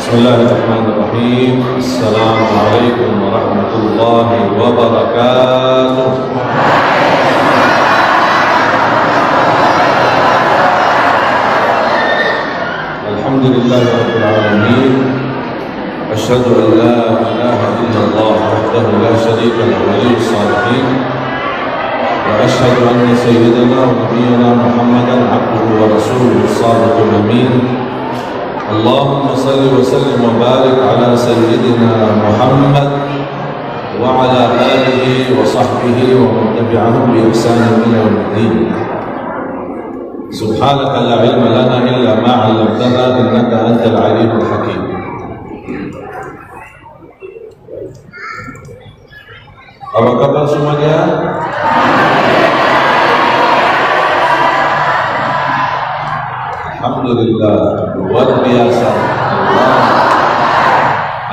Bismillahirrahmanirrahim. Assalamualaikum warahmatullahi wabarakatuh. Alhamdulillahi rabbil alamin. Asyhadu an la ilaha illallah wahdahu la syarika lahu waliyyus shalihin. Wa asyhadu anna sayyidana wa nabiyyana Muhammadan abduhu wa rasuluhu shadiqul amin. Allahumma salli wa sallim wa barik ala sayyidina Muhammad wa ala alihi wa sahbihi wa man tabi'ahum bi ihsanin ila yaumiddin. Subhanaka la ilma lana illa ma 'allamtana innaka antal alimul hakim. Apa kabar semuanya? Alhamdulillah, luar biasa.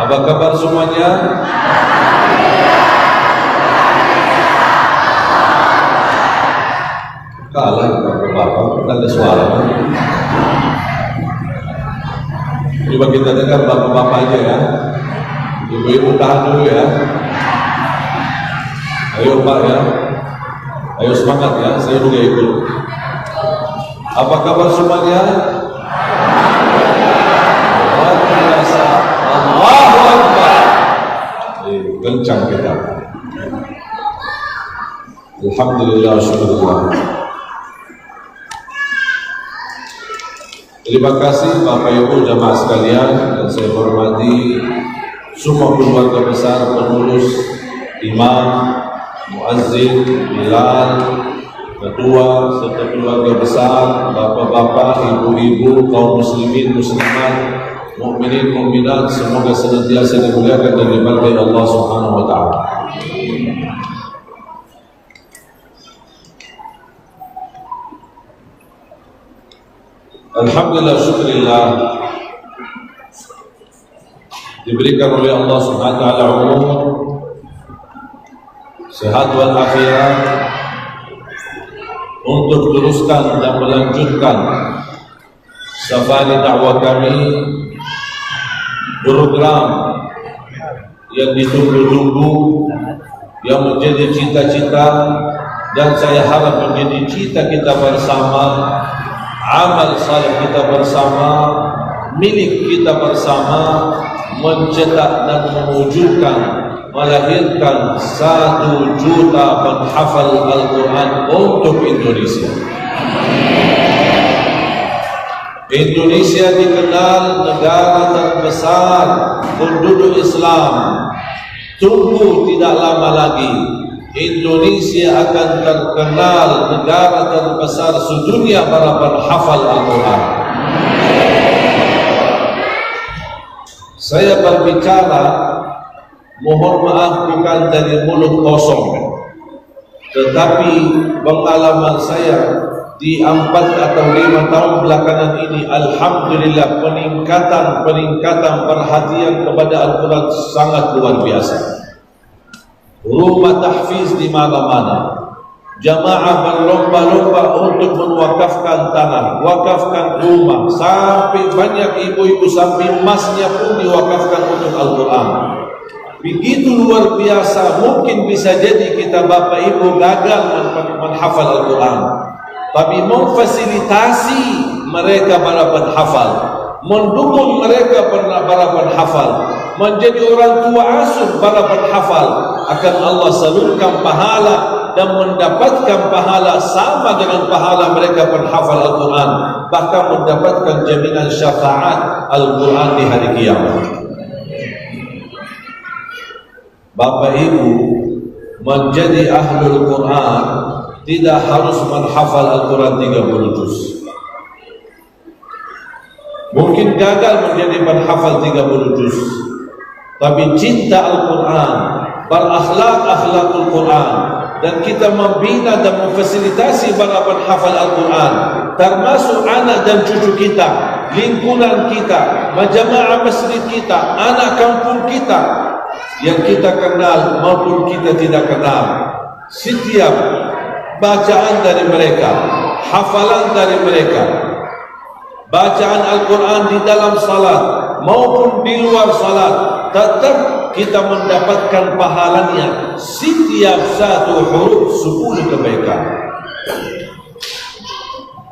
Apa kabar semuanya? Kalah bapak-bapak, tak ada suara. Coba kita dengar bapak-bapak aja ya. Ibu-ibu tahan dulu ya. Ayo Pak ya. Ayo semangat ya, saya juga ikut. Apa kabar semuanya? Luar biasa. Allahu Akbar. Kencang kita. Alhamdulillah, syukurlah. Terima kasih Bapak Ibu jamaah sekalian, dan saya hormati semua keluarga besar pengurus, imam, muazzin, bilal, ketua serta keluarga besar, bapak-bapak, ibu-ibu, kaum muslimin, muslimat, mukminin, mukminat, semoga senantiasa dimuliakan dan diberkahi Allah Subhanahu wa taala. Alhamdulillah, syukurillah, diberikan oleh Allah Subhanahu wa taala umur, sehat wal afiat untuk teruskan dan melanjutkan safari dakwah kami, program yang ditunggu-tunggu, yang menjadi cita-cita dan saya harap menjadi cita kita bersama, amal saleh kita bersama, milik kita bersama, mencetak dan mewujudkan, melahirkan 1 juta penghafal Al-Quran untuk Indonesia. Indonesia dikenal negara terbesar penduduk Islam. Tunggu tidak lama lagi, Indonesia akan terkenal negara terbesar sedunia para penghafal Al-Quran. Saya berbicara, mohon maaf, bukan dari mulut kosong, tetapi pengalaman saya di 4 atau 5 tahun belakangan ini, alhamdulillah, peningkatan perhatian kepada Al-Quran sangat luar biasa. Rumah tahfiz di mana-mana, jamaah berlomba-lomba untuk mewakafkan tanah, wakafkan rumah, sampai banyak ibu-ibu sampai emasnya pun diwakafkan untuk Al-Quran. Begitu luar biasa. Mungkin bisa jadi kita Bapak Ibu gagal menghafal Al-Quran, tapi memfasilitasi mereka para penghafal, mendukung mereka para penghafal, menjadi orang tua asuh para penghafal, akan Allah salurkan pahala dan mendapatkan pahala sama dengan pahala mereka penghafal Al-Quran, bahkan mendapatkan jaminan syafaat Al-Quran di hari kiamat. Bapak Ibu, menjadi ahlul Quran tidak harus menghafal Al-Quran 30 juz. Mungkin gagal menjadi penghafal 30 juz, tapi cinta Al-Quran, berakhlak-akhlakul Quran, dan kita membina dan memfasilitasi para penghafal Al-Quran, termasuk anak dan cucu kita, lingkungan kita, majamaah masjid kita, anak kampung kita, yang kita kenal maupun kita tidak kenal. Setiap bacaan dari mereka, hafalan dari mereka, bacaan Al-Quran di dalam salat, maupun di luar salat, tetap kita mendapatkan pahalanya setiap satu huruf 10 kebaikan.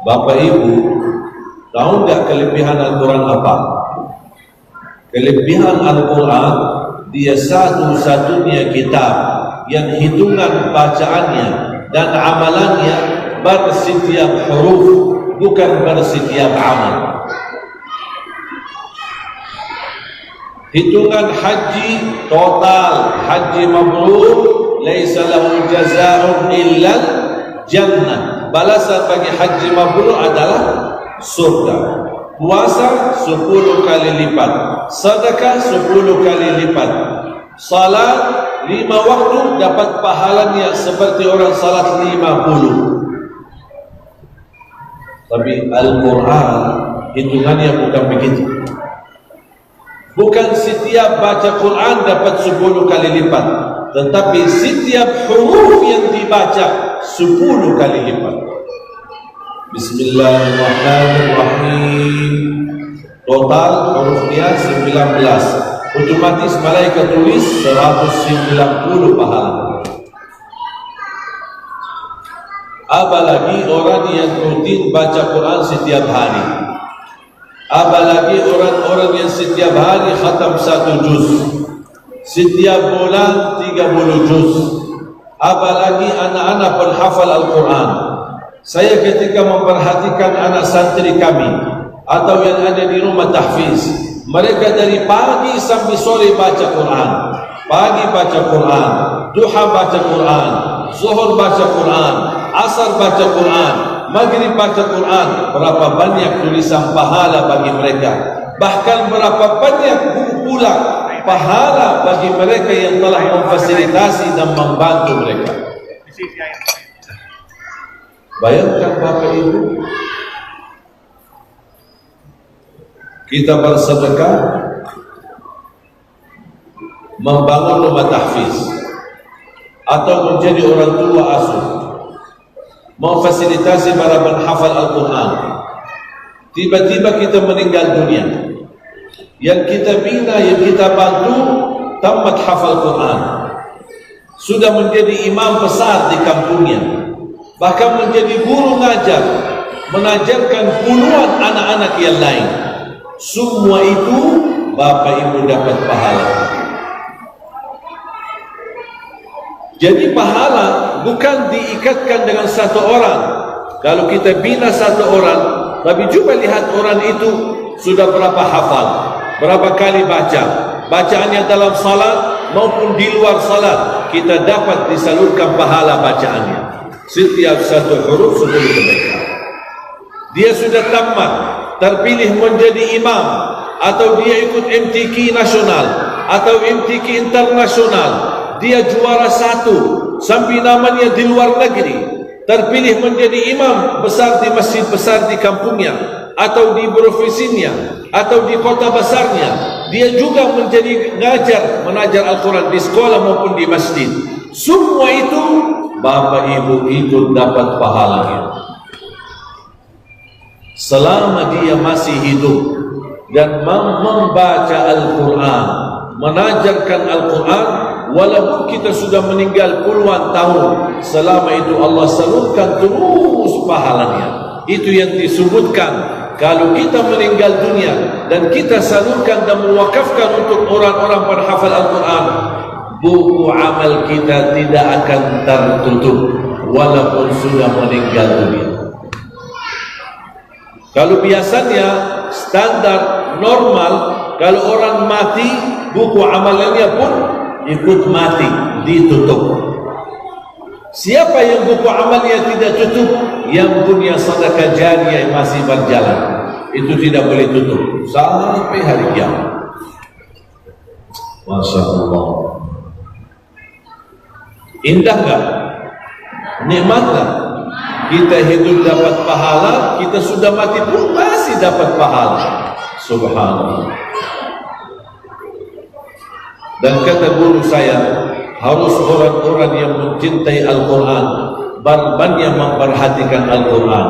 Bapak Ibu, tahu tak kelebihan Al-Quran apa? Kelebihan Al-Quran, dia satu-satunya kitab yang hitungan bacaannya dan amalannya bersetiap huruf, bukan bersetiap amal. Hitungan haji total, haji mabrur, laisa lahu jazaa'un illa jannah. Balasan bagi haji mabrur adalah surga. Puasa 10 kali lipat, sedekah 10 kali lipat, salat 5 waktu dapat pahalanya seperti orang salat 50. Tapi Al-Quran hitungannya bukan begitu. Bukan setiap baca Quran dapat 10 kali lipat, tetapi setiap huruf yang dibaca 10 kali lipat. Bismillahirrahmanirrahim. Total hurufnya 19. Otomatis malaikat tulis 190 pahala. Apalagi orang yang rutin baca Quran setiap hari. Apalagi orang-orang yang setiap hari khatam 1 juz, setiap bulan 30 juz. Apalagi anak-anak penghafal Al-Quran. Saya ketika memperhatikan anak santri kami atau yang ada di rumah tahfiz, mereka dari pagi sampai sore baca Quran. Pagi baca Quran, duha baca Quran, zuhur baca Quran, asar baca Quran, maghrib baca Quran. Berapa banyak tulisan pahala bagi mereka. Bahkan berapa banyak pula pahala bagi mereka yang telah memfasilitasi dan membantu mereka. Bayangkan Bapak Ibu, kita bersedekah, membangun rumah tahfiz, atau menjadi orang tua asuh, memfasilitasi para penghafal Al-Quran. Tiba-tiba kita meninggal dunia, yang kita bina, yang kita bantu tamat hafal Quran, sudah menjadi imam besar di kampungnya, bahkan menjadi guru ngajar, mengajarkan puluhan anak-anak yang lain. Semua itu Bapak Ibu dapat pahala. Jadi pahala bukan diikatkan dengan satu orang. Kalau kita bina satu orang, tapi coba lihat orang itu sudah berapa hafal, berapa kali baca, bacaannya dalam salat maupun di luar salat, kita dapat disalurkan pahala bacaannya. Setiap satu huruf 10 kebaikan. Dia sudah tamat, terpilih menjadi imam, atau dia ikut MTQ nasional atau MTQ internasional, dia juara 1 sampai namanya di luar negeri, terpilih menjadi imam besar di masjid besar di kampungnya atau di provinsinya atau di kota besarnya. Dia juga menjadi mengajar Al-Quran di sekolah maupun di masjid. Semua itu Bapak Ibu ikut dapat pahalanya. Selama dia masih hidup dan membaca Al-Quran, mengajarkan Al-Quran, walaupun kita sudah meninggal puluhan tahun, selama itu Allah salurkan terus pahalanya. Itu yang disebutkan, kalau kita meninggal dunia dan kita salurkan dan mewakafkan untuk orang-orang penghafal Al-Quran, buku amal kita tidak akan tertutup walaupun sudah meninggal dunia. Kalau biasanya standar normal, kalau orang mati, buku amalannya pun ikut mati, ditutup. Siapa yang buku amalnya tidak tutup? Yang punya sedekah jariyah yang masih berjalan, itu tidak boleh tutup sampai hari kiamat. Masya Allah. Indah enggak? Nikmat enggak? Kita hidup dapat pahala, kita sudah mati pun masih dapat pahala. Subhanallah. Dan kata guru saya, harus orang-orang yang mencintai Al-Quran, banyak memperhatikan Al-Quran,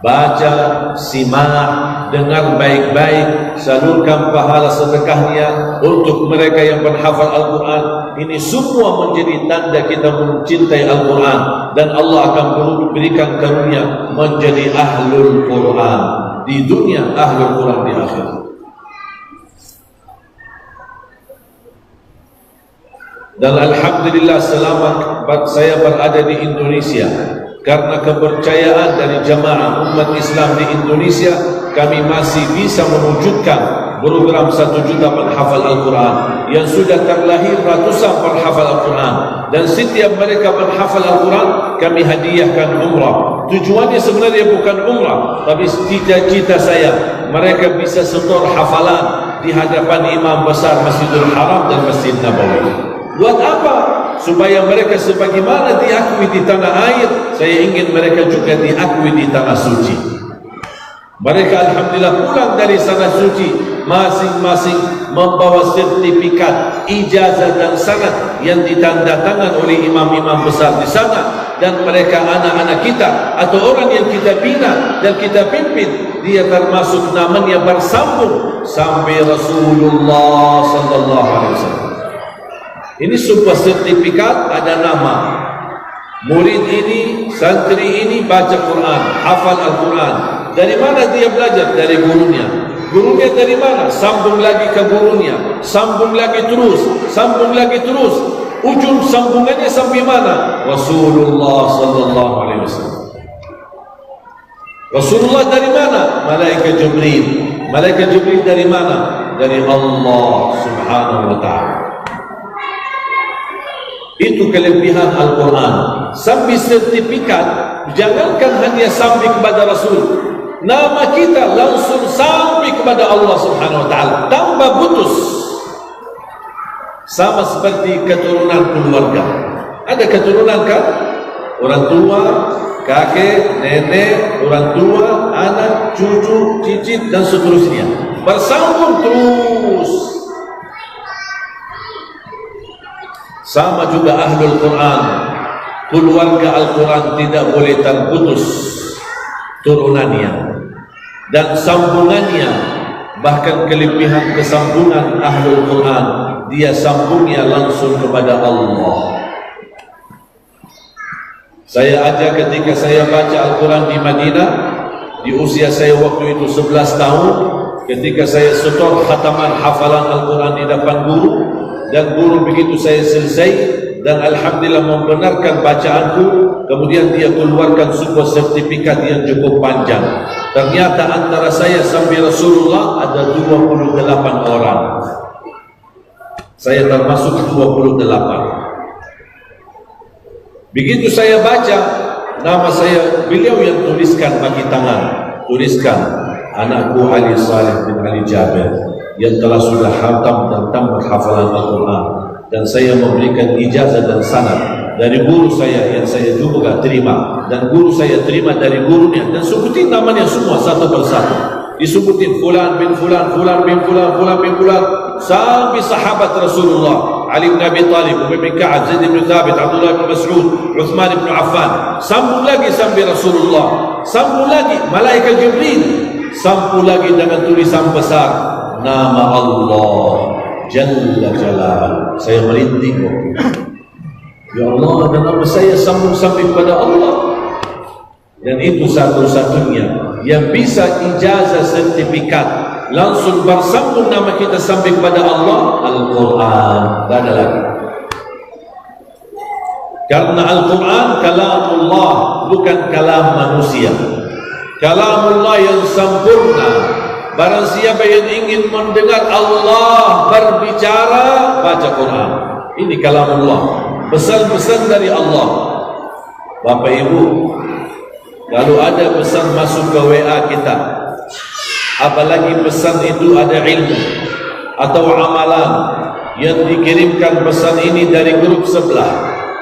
baca, simak, dengar baik-baik, salurkan pahala sedekahnya untuk mereka yang menghafal Al-Quran. Ini semua menjadi tanda kita mencintai Al-Quran, dan Allah akan berikan karunia menjadi ahlul Quran di dunia, ahlul Quran di akhirat. Dan alhamdulillah selama saya berada di Indonesia, karena kepercayaan dari jamaah umat Islam di Indonesia, kami masih bisa mewujudkan program 1 juta penghafal Al-Quran yang sudah terlahir ratusan penghafal Al-Quran, dan setiap mereka penghafal Al-Quran kami hadiahkan umrah. Tujuannya sebenarnya bukan umrah, tapi cita-cita saya mereka bisa setor hafalan di hadapan imam besar Masjidil Haram dan Masjid Nabawi. Buat apa? Supaya mereka sebagaimana diakui di tanah air, saya ingin mereka juga diakui di tanah suci. Mereka alhamdulillah pulang dari tanah suci masing-masing membawa sertifikat, ijazah dan sanad yang ditandatangan oleh imam-imam besar di sana. Dan mereka anak-anak kita atau orang yang kita bina dan kita pimpin, dia termasuk namanya bersambung sampai Rasulullah sallallahu alaihi wasallam. Ini sebuah sertifikat, ada nama murid ini, santri ini baca Quran, hafal Al-Quran. Dari mana dia belajar? Dari gurunya. Gurunya dari mana? Sambung lagi ke gurunya, sambung lagi terus, sambung lagi terus. Ujung sambungannya sampai mana? Rasulullah sallallahu alaihi wasallam. Rasulullah dari mana? Malaikat Jibril. Malaikat Jibril dari mana? Dari Allah subhanahu wa ta'ala. Itu kelebihan Al-Quran. Sampai sertifikat, jangankan hanya sampai kepada Rasul, nama kita langsung sampai kepada Allah subhanahu wa ta'ala, tanpa putus. Sama seperti keturunan keluarga. Ada keturunan kan? Orang tua, kakek, nenek, orang tua, anak, cucu, cicit dan seterusnya, bersambung terus. Sama juga ahlul Quran, keluarga Al-Quran tidak boleh terputus turunannya dan sambungannya. Bahkan kelebihan kesambungan ahlul Quran, dia sambungnya langsung kepada Allah. Saya aja ketika saya baca Al-Quran di Madinah, di usia saya waktu itu 11 tahun, ketika saya setor khataman hafalan Al-Quran di depan guru, dan guru begitu saya selesai dan alhamdulillah membenarkan bacaanku, kemudian dia keluarkan sebuah sertifikat yang cukup panjang. Ternyata antara saya sampai Rasulullah ada 28 orang. Saya termasuk 28. Begitu saya baca, nama saya, beliau yang tuliskan pakai tangan, tuliskan anakku Ali Saleh bin Ali Jabir yang telah sudah khatam dan tamat hafalan Al-Quran, dan saya memberikan ijazah dan sanad dari guru saya yang saya juga terima, dan guru saya terima dari gurunya, dan sebutin namanya semua satu persatu, disebutin fulan bin fulan, fulan bin fulan, fulan bin fulan, sampai sahabat Rasulullah Ali bin Abi Talib, Ubay bin Ka'ab, Zaid bin Thabit, Abdullah bin Mas'ud, Uthman bin Affan. Sambung lagi sampai Rasulullah, sambung lagi malaikat Jibril, sambung lagi dengan tulisan besar nama Allah Jalla Jalal. Saya merinding. Ya Allah, ada nama saya sambung sampai kepada Allah. Dan itu satu-satunya yang bisa ijazah sertifikat langsung bersambung nama kita sampai kepada Allah, Al-Quran. Tak ada lagi. Karena Al-Quran kalamullah, bukan kalam manusia. Kalamullah yang sempurna. Barang siapa yang ingin mendengar Allah berbicara, baca Quran. Ini kalamullah, pesan-pesan dari Allah. Bapak Ibu, kalau ada pesan masuk ke WA kita, apalagi pesan itu ada ilmu atau amalan yang dikirimkan, pesan ini dari grup sebelah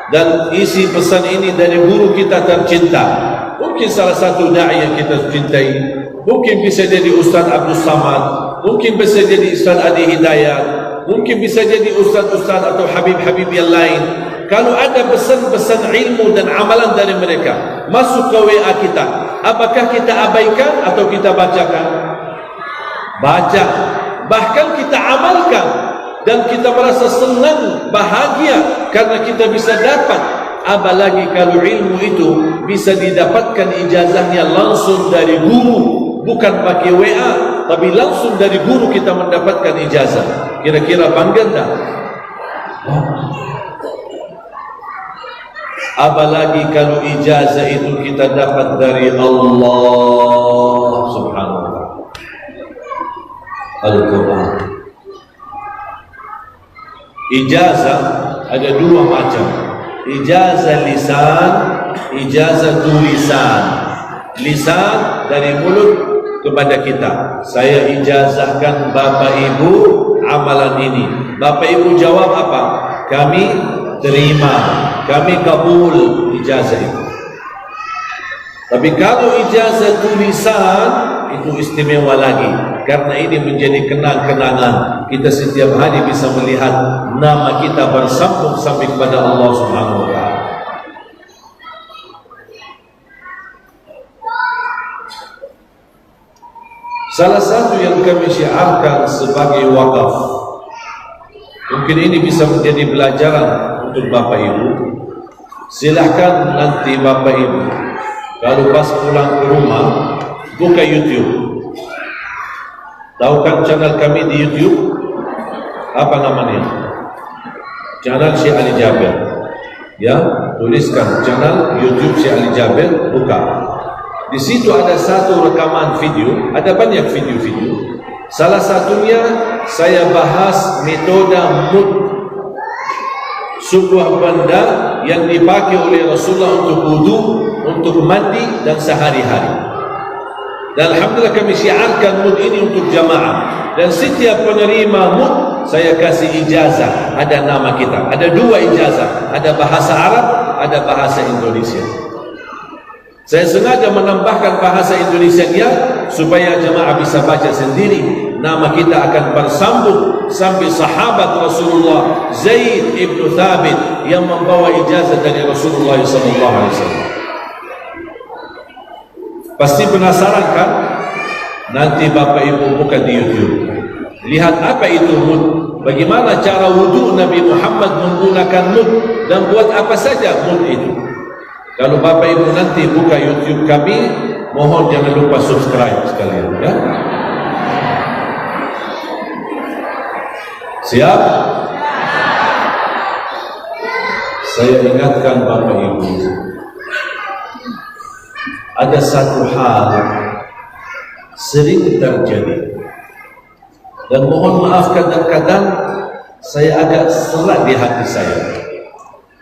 dan isi pesan ini dari guru kita tercinta, mungkin salah satu da'i yang kita cintai, mungkin bisa jadi Ustaz Abdul Samad, mungkin bisa jadi Ustaz Adi Hidayat, mungkin bisa jadi Ustaz-Ustaz atau Habib-Habib yang lain. Kalau ada pesan-pesan ilmu dan amalan dari mereka masuk ke WA kita, apakah kita abaikan atau kita bacakan? baca, bahkan kita amalkan, dan kita merasa senang, bahagia karena kita bisa dapat. Apalagi kalau ilmu itu bisa didapatkan ijazahnya langsung dari guru, bukan pakai WA, tapi langsung dari guru kita mendapatkan ijazah. Kira-kira bangga enggak? Apalagi kalau ijazah itu kita dapat dari Allah Subhanahu wa ta'ala. Al-Quran. Ijazah ada dua macam. Ijazah lisan, ijazah tulisan. Lisan dari mulut kepada kita. Saya ijazahkan Bapak Ibu amalan ini. Bapak Ibu jawab apa? Kami terima, kami kabul ijazah itu. Tapi kalau ijazah tulisan itu istimewa lagi, karena ini menjadi kenang-kenangan. Kita setiap hari bisa melihat nama kita bersambung sampai kepada Allah Subhanahu wa ta'ala. Salah satu yang kami syiarkan sebagai wakaf, mungkin ini bisa menjadi pelajaran untuk Bapak Ibu. Silahkan nanti Bapak Ibu kalau pas pulang ke rumah, buka YouTube. Tahu kan channel kami di YouTube? Apa namanya? Channel Syekh Ali Jabir. Ya, tuliskan channel YouTube Syekh Ali Jabir, buka. Di situ ada satu rekaman video, ada banyak video-video. Salah satunya saya bahas metode mud, sebuah benda yang dipakai oleh Rasulullah untuk wudu, untuk mandi dan sehari-hari. Dan alhamdulillah kami syiarkan mud ini untuk jamaah. Dan setiap penerima mud saya kasih ijazah, ada nama kita. Ada dua ijazah, ada bahasa Arab, ada bahasa Indonesia. Saya sengaja menambahkan bahasa Indonesianya supaya jemaah bisa baca sendiri. Nama kita akan bersambung sampai sahabat Rasulullah Zaid ibn Thabit yang membawa ijazah dari Rasulullah SAW. Pasti penasaran kan? Nanti Bapak Ibu buka di YouTube. Lihat apa itu mud. Bagaimana cara wudu Nabi Muhammad menggunakan mud. Dan buat apa saja mud itu. Kalau Bapak Ibu nanti buka YouTube kami, mohon jangan lupa subscribe sekalian, ya. Siap? Saya ingatkan Bapak Ibu, ada satu hal sering terjadi, dan mohon maaf kadang-kadang saya agak serak di hati saya,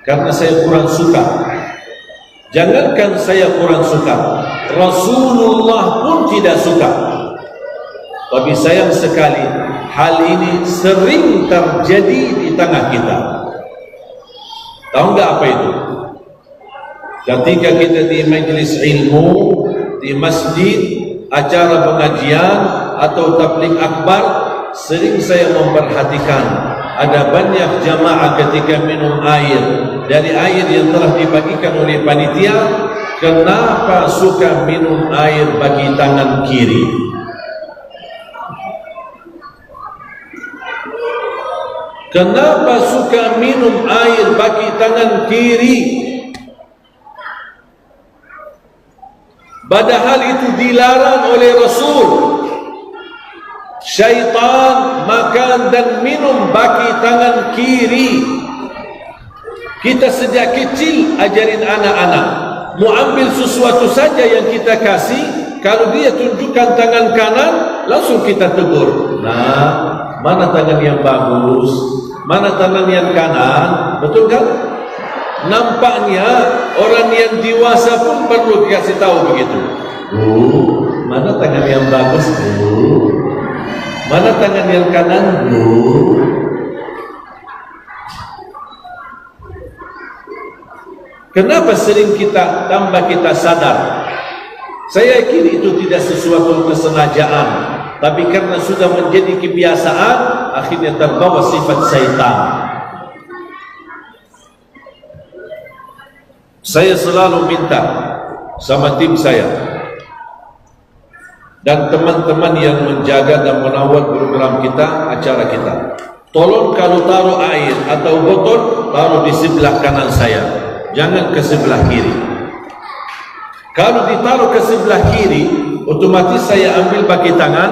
karena saya kurang suka. Jangankan saya kurang suka, Rasulullah pun tidak suka. Tapi sayang sekali, hal ini sering terjadi di tengah kita. Tahu nggak apa itu? Ketika kita di majelis ilmu, di masjid, acara pengajian atau tabligh akbar, sering saya memperhatikan ada banyak jamaah ketika minum air dari air yang telah dibagikan oleh panitia, kenapa suka minum air bagi tangan kiri? Kenapa suka minum air bagi tangan kiri? Padahal itu dilarang oleh Rasul. Syaitan makan dan minum bagi tangan kiri. Kita sejak kecil ajarin anak-anak, mau ambil sesuatu saja yang kita kasih, kalau dia tunjukkan tangan kanan, langsung kita tegur. Nah, mana tangan yang bagus, mana tangan yang kanan, betul kan? Nampaknya orang yang dewasa pun perlu dikasih tahu begitu. Mana tangan yang bagus, mana tangan yang kanan, Kenapa sering tambah kita sadar? Saya yakin itu tidak sesuatu kesengajaan, tapi karena sudah menjadi kebiasaan, akhirnya terbawa sifat syaitan. Saya selalu minta sama tim saya, dan teman-teman yang menjaga dan menawar program kita, acara kita. Tolong kalau taruh air atau botol, taruh di sebelah kanan saya, jangan ke sebelah kiri. Kalau ditaruh ke sebelah kiri, otomatis saya ambil baki tangan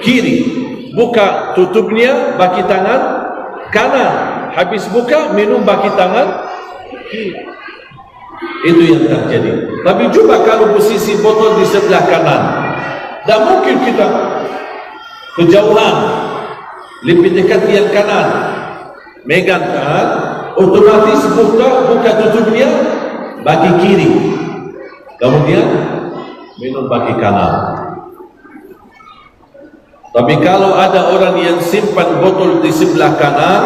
kiri. Buka tutupnya baki tangan kanan. Habis buka, minum baki tangan kiri. Itu yang terjadi. Tapi coba kalau posisi botol di sebelah kanan, tak mungkin kita kejauhan, lebih dekat yang kanan, megang tangan, otomatis buka tutupnya bagi kiri, kemudian minum bagi kanan. Tapi kalau ada orang yang simpan botol di sebelah kanan,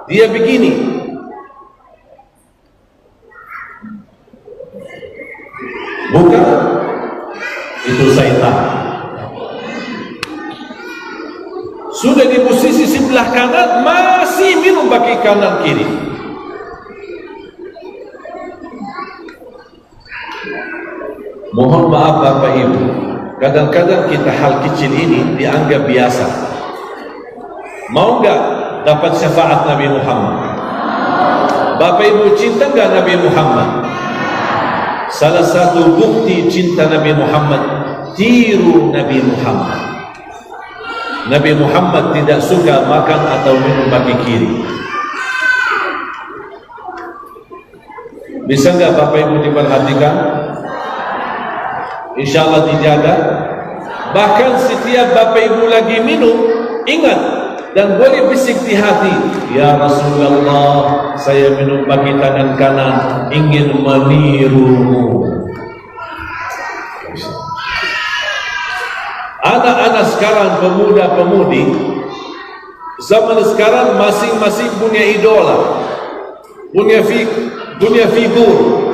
dia begini. Bukan, itu syaitan. Sudah di posisi sebelah kanan, masih minum bagi kanan kiri. Mohon maaf Bapak Ibu, kadang-kadang kita hal kecil ini dianggap biasa. Mau enggak dapat syafaat Nabi Muhammad? Bapak Ibu cinta enggak Nabi Muhammad? Salah satu bukti cinta Nabi Muhammad, tiru Nabi Muhammad. Nabi Muhammad tidak suka makan atau minum bagi kiri. Bisa enggak Bapak Ibu diperhatikan? InsyaAllah dijaga. Bahkan setiap Bapak Ibu lagi minum, ingat dan boleh bisik di hati, ya Rasulullah, saya minum bagi tangan kanan, ingin menirumu. Anak-anak sekarang, pemuda-pemudi zaman sekarang masing-masing punya idola, punya figur.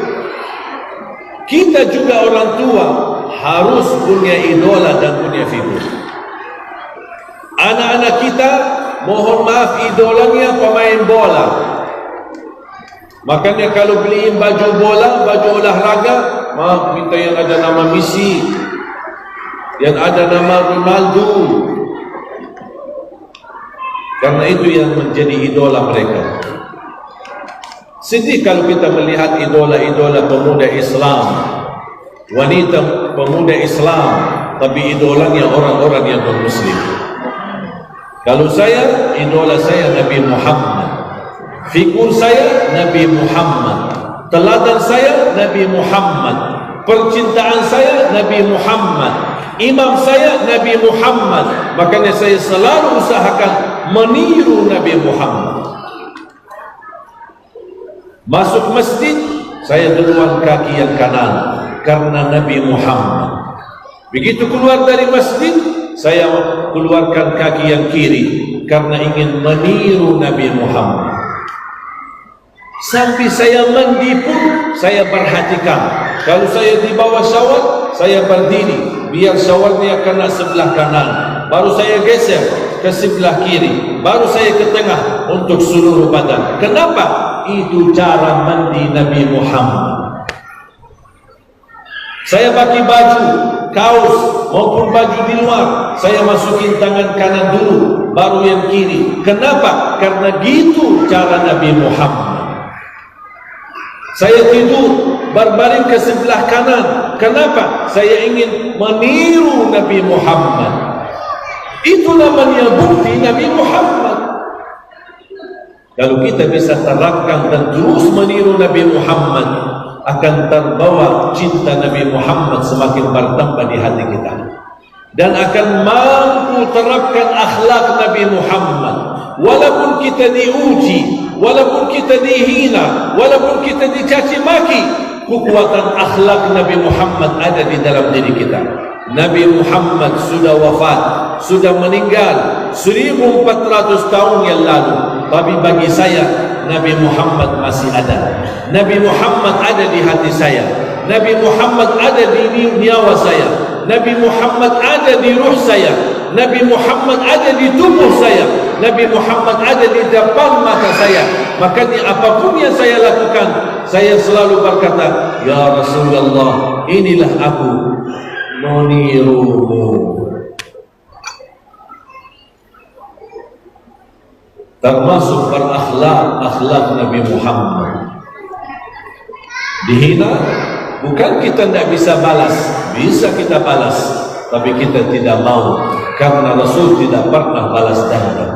Kita juga orang tua harus punya idola dan punya figur. Anak-anak kita, mohon maaf, idolanya pemain bola. Makanya kalau beliin baju bola, baju olahraga, maaf minta yang ada nama Messi, yang ada nama Ronaldo. Karena itu yang menjadi idola mereka. Sedih kalau kita melihat idola-idola pemuda Islam, wanita pemuda Islam, tapi idolanya orang-orang yang non-Muslim. Kalau saya, idola saya Nabi Muhammad, figur saya Nabi Muhammad, teladan saya Nabi Muhammad, percintaan saya Nabi Muhammad, imam saya Nabi Muhammad. Makanya saya selalu usahakan meniru Nabi Muhammad. Masuk masjid, saya duluan kaki yang kanan karena Nabi Muhammad. Begitu keluar dari masjid, saya keluarkan kaki yang kiri karena ingin meniru Nabi Muhammad. Sampai saya mandi pun saya perhatikan, kalau saya di bawah syawal, saya berdiri biar syawalnya kena sebelah kanan, baru saya geser ke sebelah kiri, baru saya ke tengah untuk seluruh badan. Kenapa? Itu cara mandi Nabi Muhammad. Saya pakai baju, kaos maupun baju di luar, saya masukin tangan kanan dulu, baru yang kiri. Kenapa? Karena gitu cara Nabi Muhammad. Saya tidur berbaring ke sebelah kanan. Kenapa? Saya ingin meniru Nabi Muhammad. Itu namanya bukti Nabi Muhammad. Kalau kita bisa terapkan dan terus meniru Nabi Muhammad, akan terbawa cinta Nabi Muhammad semakin bertambah di hati kita, dan akan mampu terapkan akhlak Nabi Muhammad. Walaupun kita diuji, walaupun kita dihina, walaupun kita dicaci maki, kekuatan akhlak Nabi Muhammad ada di dalam diri kita. Nabi Muhammad sudah wafat, sudah meninggal 1400 tahun yang lalu, tapi bagi saya Nabi Muhammad masih ada. Nabi Muhammad ada di hati saya, Nabi Muhammad ada di nyawa saya, Nabi Muhammad ada di ruh saya, Nabi Muhammad ada di tubuh saya, Nabi Muhammad ada di depan mata saya. Makanya apapun yang saya lakukan, saya selalu berkata, ya Rasulullah, inilah aku. menirumu. Termasuk berakhlak Nabi Muhammad. Dihina, bukan kita tidak bisa balas, bisa kita balas, tapi kita tidak mau, karena Rasul tidak pernah balas dendam.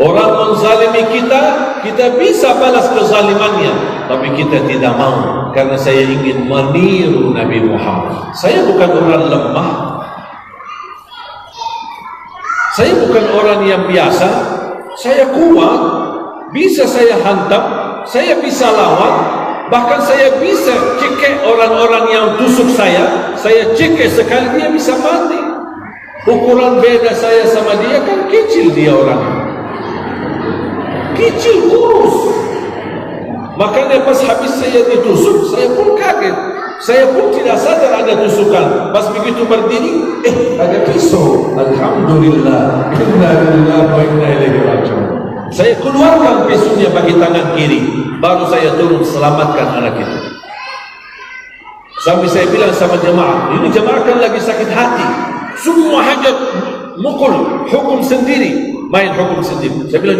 Orang menzalimi kita, kita bisa balas kezalimannya, tapi kita tidak mau, karena saya ingin meniru Nabi Muhammad. Saya bukan orang lemah, saya bukan orang yang biasa, saya kuat, bisa saya hantam, saya bisa lawan, bahkan saya bisa cekik orang-orang yang tusuk saya cekik sekali dia bisa mati. Ukuran beda saya sama dia kan kecil, dia orangnya kecil, kurus. Makanya pas habis saya ditusuk, saya pun kaget, saya pun tidak sadar ada tusukan. Pas begitu berdiri, ada pisau. Alhamdulillah, inna lillahi wa inna ilaihi raji'un. Saya keluarkan pisaunya bagi tangan kiri, baru saya turun selamatkan anak itu. Sampai saya bilang sama jemaah, ini jemaah kan lagi sakit hati, semua hajat mukul, hukum sendiri, main hukum sendiri. Saya bilang,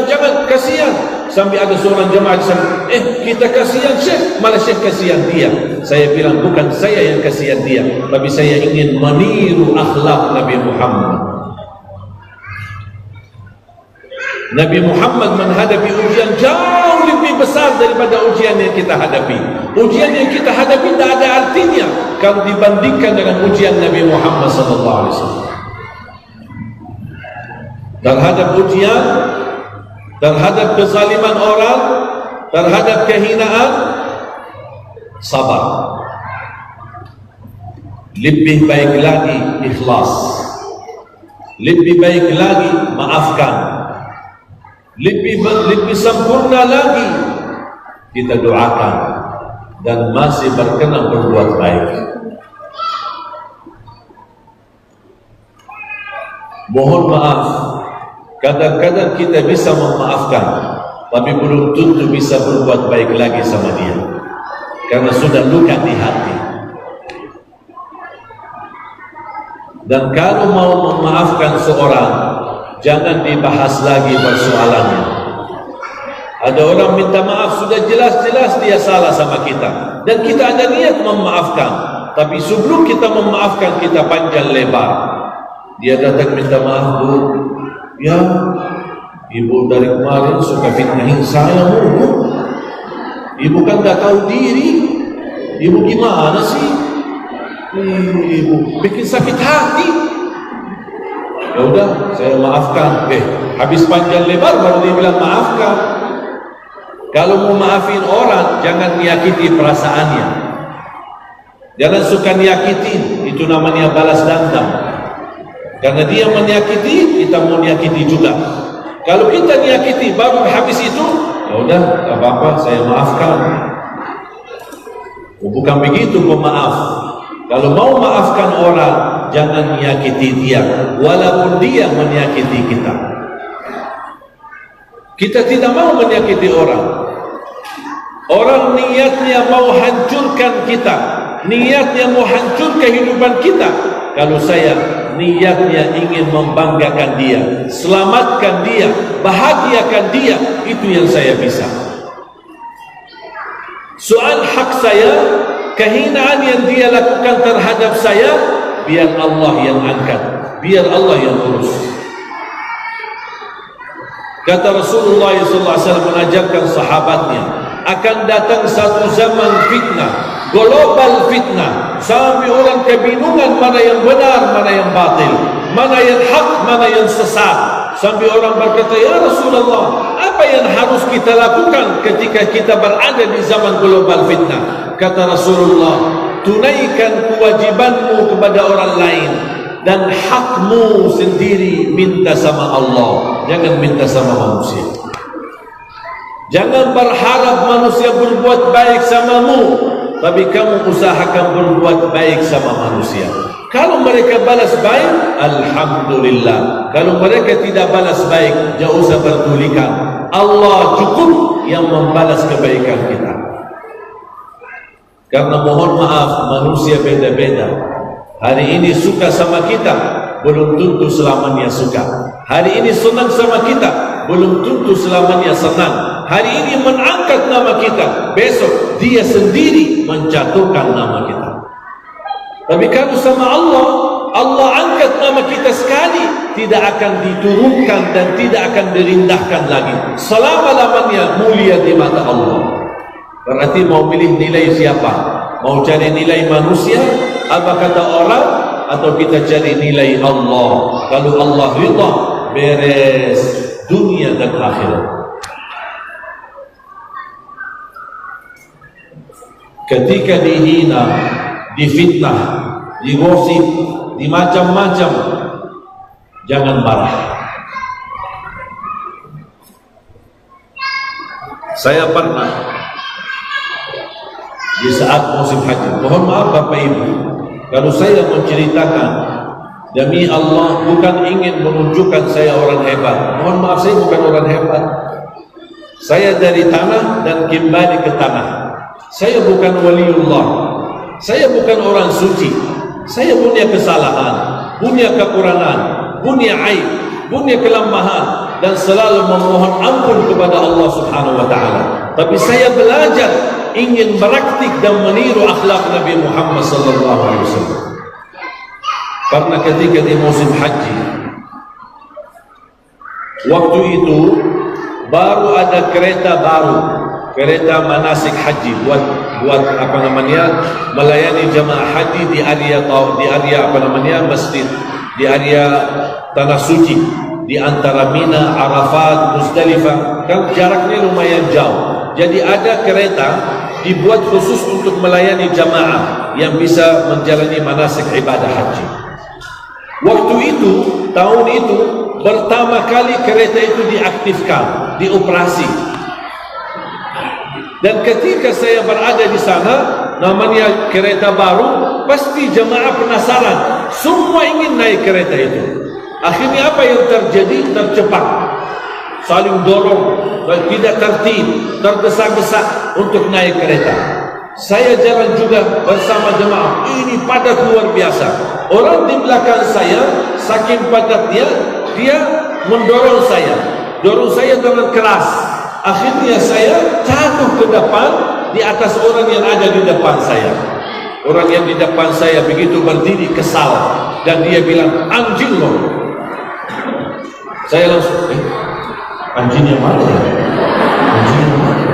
jangan, kasihan. Sampai ada seorang jemaah disana, kita kasihan Syekh, malah Syekh kasihan dia. Saya bilang, bukan saya yang kasihan dia, tapi saya ingin meniru akhlak Nabi Muhammad. Nabi Muhammad menghadapi ujian jauh lebih besar daripada ujian yang kita hadapi. Ujian yang kita hadapi tidak ada artinya kalau dibandingkan dengan ujian Nabi Muhammad SAW. Terhadap ujian, terhadap kezaliman orang, terhadap kehinaan, sabar. Lebih baik lagi ikhlas, lebih baik lagi maafkan, lebih sempurna lagi kita doakan dan masih berkenan berbuat baik. Mohon maaf, kadang-kadang kita bisa memaafkan, tapi belum tentu bisa berbuat baik lagi sama dia, karena sudah luka di hati. Dan kalau mau memaafkan seorang, jangan dibahas lagi persoalannya. Ada orang minta maaf, sudah jelas-jelas dia salah sama kita, dan kita ada niat memaafkan, tapi sebelum kita memaafkan, kita panjang lebar. Dia datang minta maaf, Bu, ya ibu dari kemarin suka fitnahin saya mulu. Ibu kan gak tahu diri, ibu gimana sih? Ibu bikin sakit hati. Ya udah, saya maafkan. Habis panjang lebar baru dia bilang maafkan. Kalau mau maafin orang, jangan menyakiti perasaannya, jangan suka nyakitin, itu namanya balas dendam. Karena dia menyakiti, kita mau menyakiti juga. Kalau kita menyakiti baru habis itu, ya udah, tak apa-apa, saya maafkan. Bukan begitu pemaaf. Kalau mau maafkan orang, jangan menyakiti dia, walaupun dia menyakiti kita. Kita tidak mau menyakiti orang. Orang niatnya mau hancurkan kita, niatnya mau hancur kehidupan kita. Kalau saya niatnya ingin membanggakan dia, selamatkan dia, bahagiakan dia, itu yang saya bisa. Soal hak saya, kehinaan yang dia lakukan terhadap saya, biar Allah yang angkat, biar Allah yang urus. Kata Rasulullah SAW mengajarkan sahabatnya, akan datang satu zaman fitnah, global fitnah, sampai orang kebingungan mana yang benar, mana yang batil, mana yang hak, mana yang sesat. Sampai orang berkata, ya Rasulullah, apa yang harus kita lakukan ketika kita berada di zaman global fitnah? Kata Rasulullah, tunaikan kewajibanmu kepada orang lain, dan hakmu sendiri minta sama Allah, jangan minta sama manusia. Jangan berharap manusia berbuat baik samamu, tapi kamu usahakan berbuat baik sama manusia. Kalau mereka balas baik, alhamdulillah. Kalau mereka tidak balas baik, jangan usah berdulikan. Allah cukup yang membalas kebaikan kita. Karena mohon maaf, manusia beda-beda. Hari ini suka sama kita, belum tentu selamanya suka. Hari ini senang sama kita, belum tentu selamanya senang. Hari ini mengangkat nama kita, besok dia sendiri menjatuhkan nama kita. Tapi kalau sama Allah, Allah angkat nama kita sekali, tidak akan diturunkan dan tidak akan direndahkan lagi. Selama-lamanya mulia di mata Allah. Berarti mau pilih nilai siapa? Mau cari nilai manusia, apa kata orang, atau kita cari nilai Allah? Kalau Allah ridha, beres dunia dan akhirat. Ketika dihina, difitnah, digosip, dimacam-macam, jangan marah. Saya pernah di saat musim haji, mohon maaf Bapak Ibu, kalau saya menceritakan, demi Allah bukan ingin menunjukkan saya orang hebat. Mohon maaf, saya bukan orang hebat. Saya dari tanah dan kembali ke tanah. Saya bukan waliullah. Saya bukan orang suci. Saya punya kesalahan, punya kekurangan, punya aib, punya kelemahan, dan selalu memohon ampun kepada Allah Subhanahu wa taala. Tapi saya belajar ingin praktik dan meniru akhlak Nabi Muhammad sallallahu alaihi wasallam. Karena ketika di musim haji, waktu itu baru ada kereta baru, kereta manasik haji buat apa namanya, melayani jamaah haji di area masjid, di area tanah suci, di antara Mina, Arafat, Muzdalifah. Kan jaraknya lumayan jauh. Jadi ada kereta dibuat khusus untuk melayani jamaah yang bisa menjalani manasik ibadah haji. Waktu itu, tahun itu, pertama kali kereta itu diaktifkan, dioperasi. Dan ketika saya berada di sana, namanya kereta baru, pasti jamaah penasaran, semua ingin naik kereta itu. Akhirnya apa yang terjadi? Tercepat, saling dorong, tidak tertib, tergesa-gesa untuk naik kereta. Saya jalan juga bersama jemaah. Ini padat luar biasa. Orang di belakang saya, saking padatnya, dia mendorong saya, dorong saya dengan keras. Akhirnya saya jatuh ke depan di atas orang yang ada di depan saya. Orang yang di depan saya begitu berdiri kesal, dan dia bilang, anjing loh. Saya langsung, anjing yang mana ya? Anjing yang mana?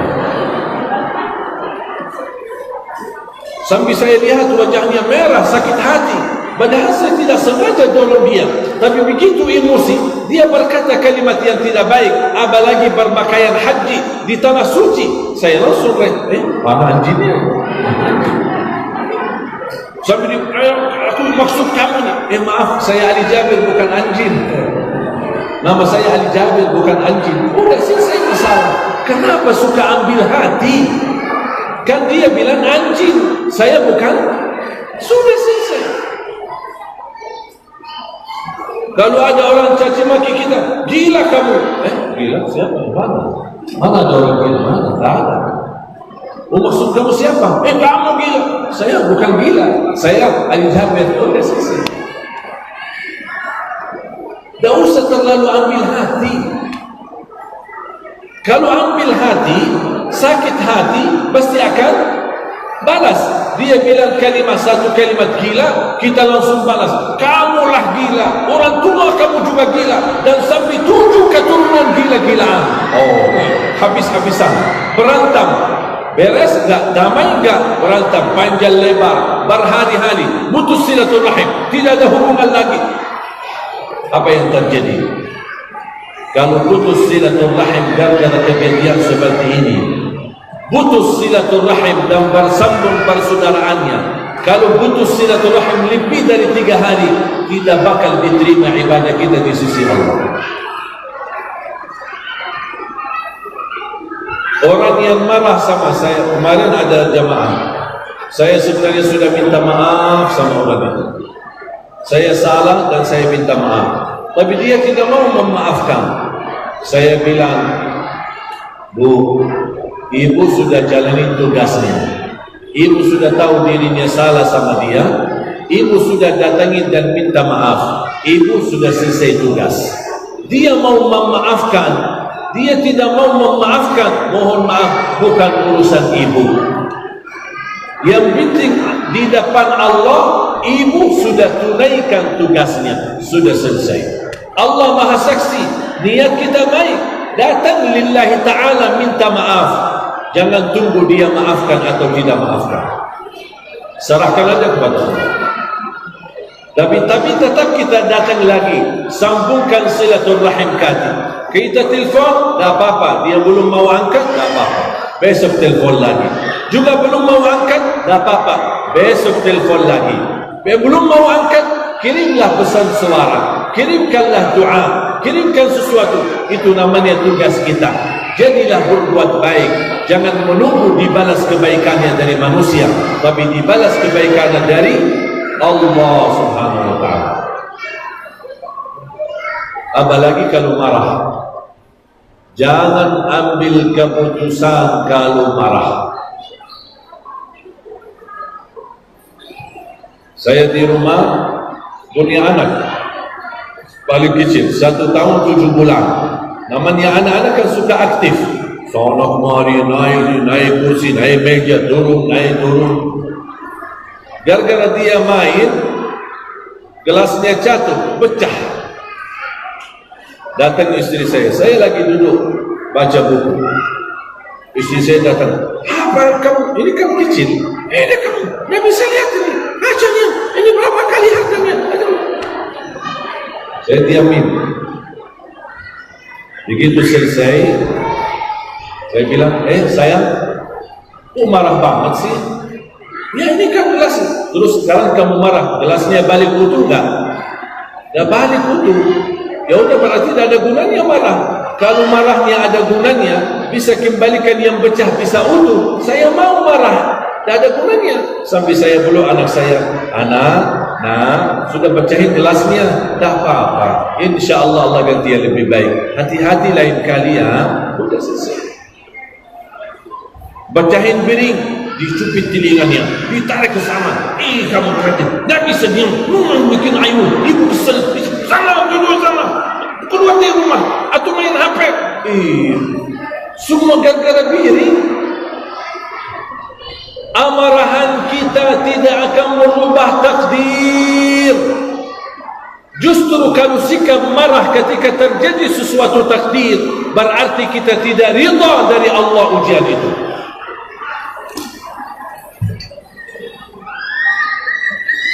Sambil saya lihat wajahnya merah, sakit hati. Padahal saya tidak sengaja dorong dia, tapi begitu emosi, dia berkata kalimat yang tidak baik, apalagi berpakaian haji di tanah suci. Saya langsung, mana anjingnya? Sambil aku maksud kamu nih. Maaf, saya Ali Jabir, bukan anjing. Nama saya Ali Jabir, bukan anjing. Udah selesai masalah. Kenapa suka ambil hati? Kan dia bilang anjing, saya bukan. Sudah selesai. Kalau ada orang caci maki kita, gila kamu. Gila siapa? Mana ada orang gila? Mana? Tak ada. Maksud kamu siapa? Kamu gila. Saya bukan gila. Saya Ali Jabir. Udah selesai. Tak usah terlalu ambil hati. Kalau ambil hati, sakit hati, pasti akan balas. Dia bilang satu kalimat gila, kita langsung balas, kamulah gila, orang tua kamu juga gila, dan sampai 7 keturunan gila-gilaan. Habis-habisan, berantem, beres enggak, damai enggak, berantem panjang lebar, berhari-hari, putus silaturahim, tidak ada hubungan lagi. Apa yang terjadi? Kalau putus silaturahim gara-gara kejadian seperti ini, putus silaturahim dan bersambung persaudaraannya, kalau putus silaturahim lebih dari 3 hari, tidak bakal diterima ibadah kita di sisi Allah. Orang yang marah sama saya, kemarin ada jamaah, saya sebenarnya sudah minta maaf sama orang itu. Saya salah dan saya minta maaf, tapi dia tidak mau memaafkan. Saya bilang, Bu, ibu sudah jalani tugasnya. Ibu sudah tahu dirinya salah sama dia. Ibu sudah datangi dan minta maaf. Ibu sudah selesai tugas. Dia mau memaafkan, dia tidak mau memaafkan, mohon maaf, bukan urusan ibu. Yang penting di depan Allah, ibu sudah tunaikan tugasnya, sudah selesai. Allah Maha Saksi, niat kita baik, datang lillahi ta'ala minta maaf. Jangan tunggu dia maafkan atau tidak maafkan. Serahkan aja kepada Allah. Tapi tetap kita datang lagi, sambungkan silaturahim kati. Kita telefon, tak apa-apa. Dia belum mau angkat, tak apa-apa. Besok telefon lagi. Juga belum mau angkat, tak apa-apa. Besok telefon lagi. Belum mau angkat, kirimlah pesan suara, kirimkanlah doa, kirimkan sesuatu. Itu namanya tugas kita. Jadilah berbuat baik. Jangan menunggu dibalas kebaikannya dari manusia, tapi dibalas kebaikannya dari Allah Subhanahu wa ta'ala. Apalagi kalau marah. Jangan ambil keputusan kalau marah. Saya di rumah punya anak paling kecil, 1 tahun 7 bulan. Namanya anak-anak kan suka aktif. Sono kemari, naik kursi, naik meja, turun, naik turun. Gara-gara dia main, gelasnya jatuh, pecah. Datang istri saya lagi duduk baca buku. Istri saya datang, apa kamu? Ini kamu kecil. Ini kamu, nggak bisa lihat ini. Bacanya, ini berapa kali harganya? Saya diamin. Begitu selesai, saya bilang, sayang, kok marah banget sih? Ya ini kan gelas. Terus sekarang kamu marah, gelasnya balik utuh enggak? Ya balik utuh. Ya udah berarti tidak ada gunanya marah. Kalau marahnya ada gunanya, bisa kembalikan yang pecah bisa utuh. Saya mau marah, tidak ada gunanya. Sampai saya peluk anak saya, anak, sudah pecahin gelasnya, tak apa-apa. Insya Allah Allah ganti yang lebih baik. Hati-hati lain kali ya. Sudah selesai. Pecahin piring, dicupit telinganya, ditarik ke sana. Kamu perhatian, tak bisa diam, bikin ayu, ibu kesel, sana duduk sana, keluar dari rumah, atau main HP. Semua gara-gara piring. Amarahan kita tidak akan merubah takdir. Justru kalau sikap marah ketika terjadi sesuatu takdir, berarti kita tidak rida dari Allah ujian itu.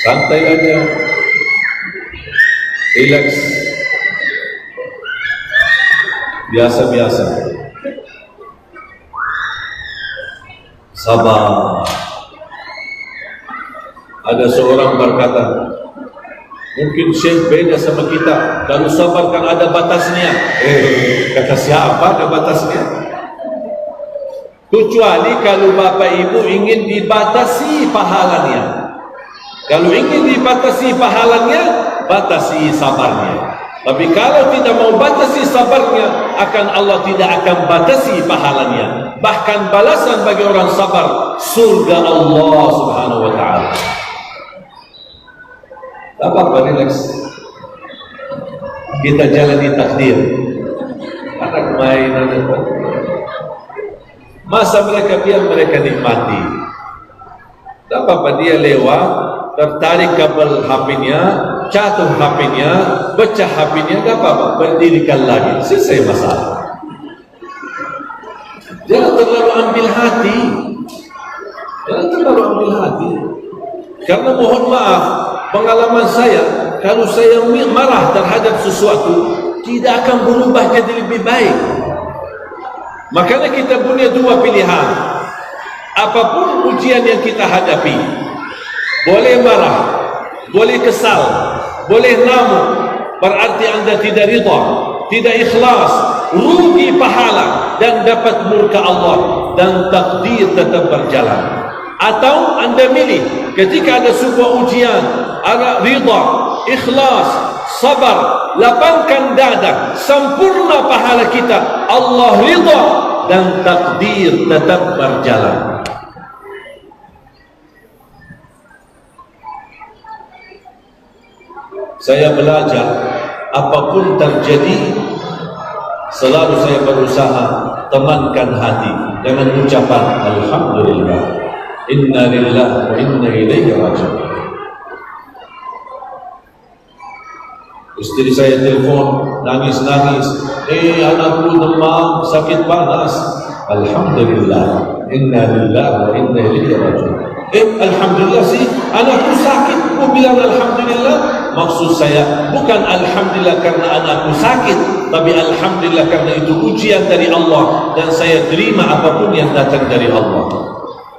Santai aja, relax, biasa-biasa, sabar. Ada seorang berkata, mungkin Syekh beda sama kita. Kalau sabar kan ada batasnya. Kata siapa ada batasnya? Kecuali kalau bapak ibu ingin dibatasi pahalanya. Kalau ingin dibatasi pahalanya, batasi sabarnya. Tapi kalau tidak mau batasi sabarnya, akan Allah tidak akan batasi pahalanya. Bahkan balasan bagi orang sabar, surga Allah Subhanahu wa ta'ala. Tak apa-apa, relax. Kita jalani takdir. Anak main, masa mereka biar mereka nikmati. Tak apa-apa, dia lewat, tertarik kabel HP-nya, jatuh HP-nya, pecah HP-nya, tak apa-apa, berdirikan lagi, selesai masalah. Jangan terlalu ambil hati. Jangan terlalu ambil hati. Karena mohon maaf, pengalaman saya, kalau saya marah terhadap sesuatu, tidak akan berubah jadi lebih baik. Makanya kita punya dua pilihan. Apapun ujian yang kita hadapi, boleh marah, boleh kesal, boleh ngamuk, berarti anda tidak rida, tidak ikhlas, rugi pahala dan dapat murka Allah, dan takdir tetap berjalan. Atau anda milih, ketika ada sebuah ujian, ada rida, ikhlas, sabar, lapangkan dada, sempurna pahala kita, Allah rida, dan takdir tetap berjalan. Saya belajar, apapun terjadi, selalu saya berusaha temankan hati dengan ucapan Alhamdulillah, Inna lillahi wa inna ilaihi raji'un. Istri saya telefon, nangis-nangis, anakku demam, sakit panas. Alhamdulillah, Inna lillahi wa inna ilaihi raji'un. Alhamdulillah sih, anakku sakit, aku bilang Alhamdulillah. Maksud saya bukan Alhamdulillah karena anakku sakit, tapi Alhamdulillah karena itu ujian dari Allah dan saya terima apapun yang datang dari Allah.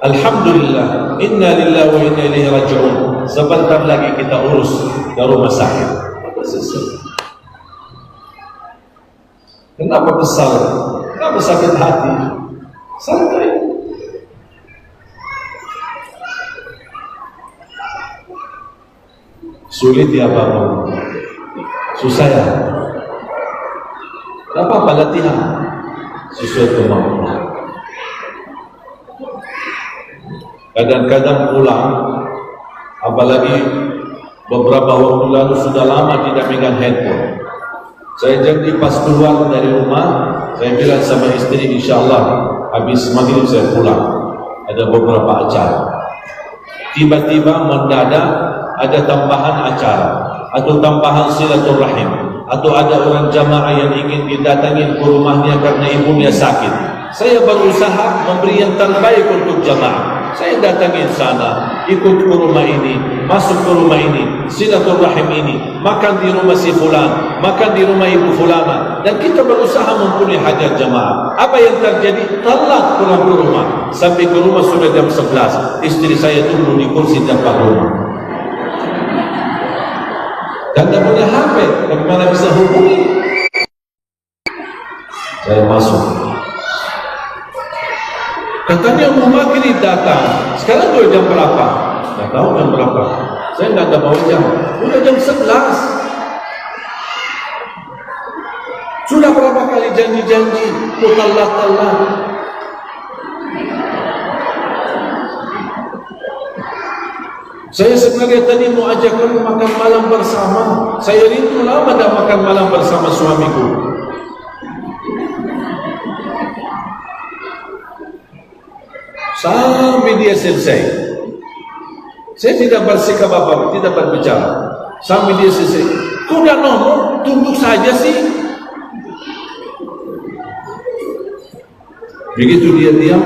Alhamdulillah, Inna lillahi wa inna ilaihi raji'un. Sebentar lagi kita urus ke rumah sakit. Selesai. Kenapa kesal? Kenapa sakit hati? Santai. Sulit ya Bapak, susah ya. Tak apa-apa, latihan sesuai kemampuan. Kadang-kadang pulang, apalagi beberapa waktu lalu sudah lama tidak megang handphone. Saya janji pas keluar dari rumah, saya bilang sama istri, insyaAllah habis maghrib saya pulang. Ada beberapa acara. Tiba-tiba mendadak ada tambahan acara atau tambahan silaturahim atau ada orang jamaah yang ingin didatangi ke rumahnya karena ibunya sakit. Saya berusaha memberi yang terbaik untuk jamaah. Saya datangin sana, ikut ke rumah ini, masuk ke rumah ini, silaturahim ini, makan di rumah si fulan, makan di rumah ibu fulana, dan kita berusaha mempunyai hajat jamaah. Apa yang terjadi? Telat pulang ke rumah. Sampai ke rumah sudah jam 11. Istri saya tunggu di kursi depan rumah. Dan tak punya HP, bagaimana bisa hubungi? Saya masuk. Katanya mau maghrib datang. Sekarang tuh jam berapa? Tak tahu jam berapa. Saya nggak ada bawa jam. Udah jam 11. Sudah berapa kali janji-janji, telat. Saya sebenarnya tadi mau ajak kamu makan malam bersama. Saya rindu lama dah makan malam bersama suamiku. Sampai dia selesai. Saya tidak bersikap apa-apa, tidak berbicara. Sampai dia selesai. Kau dah ngomong, tunduk saja sih. Begitu dia diam,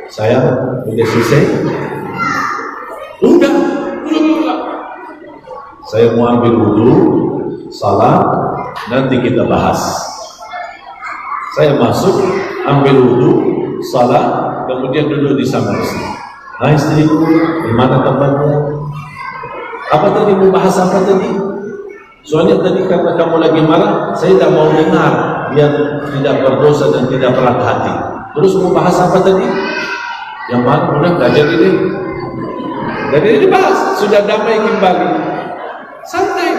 saya sudah selesai. Udah. Saya mau ambil wudu, salat, nanti kita bahas. Saya masuk, ambil wudu, salat, kemudian duduk di samping istri. Nah istriku, di mana tempatnya? Apa tadi mau bahas apa tadi? Soalnya tadi karena kamu lagi marah, saya tak mau dengar, biar tidak berdosa dan tidak berat hati. Terus mau bahas apa tadi? Yang mana? Udah nggak jadi deh. Jadi dibahas, sudah damai kembali. Santai.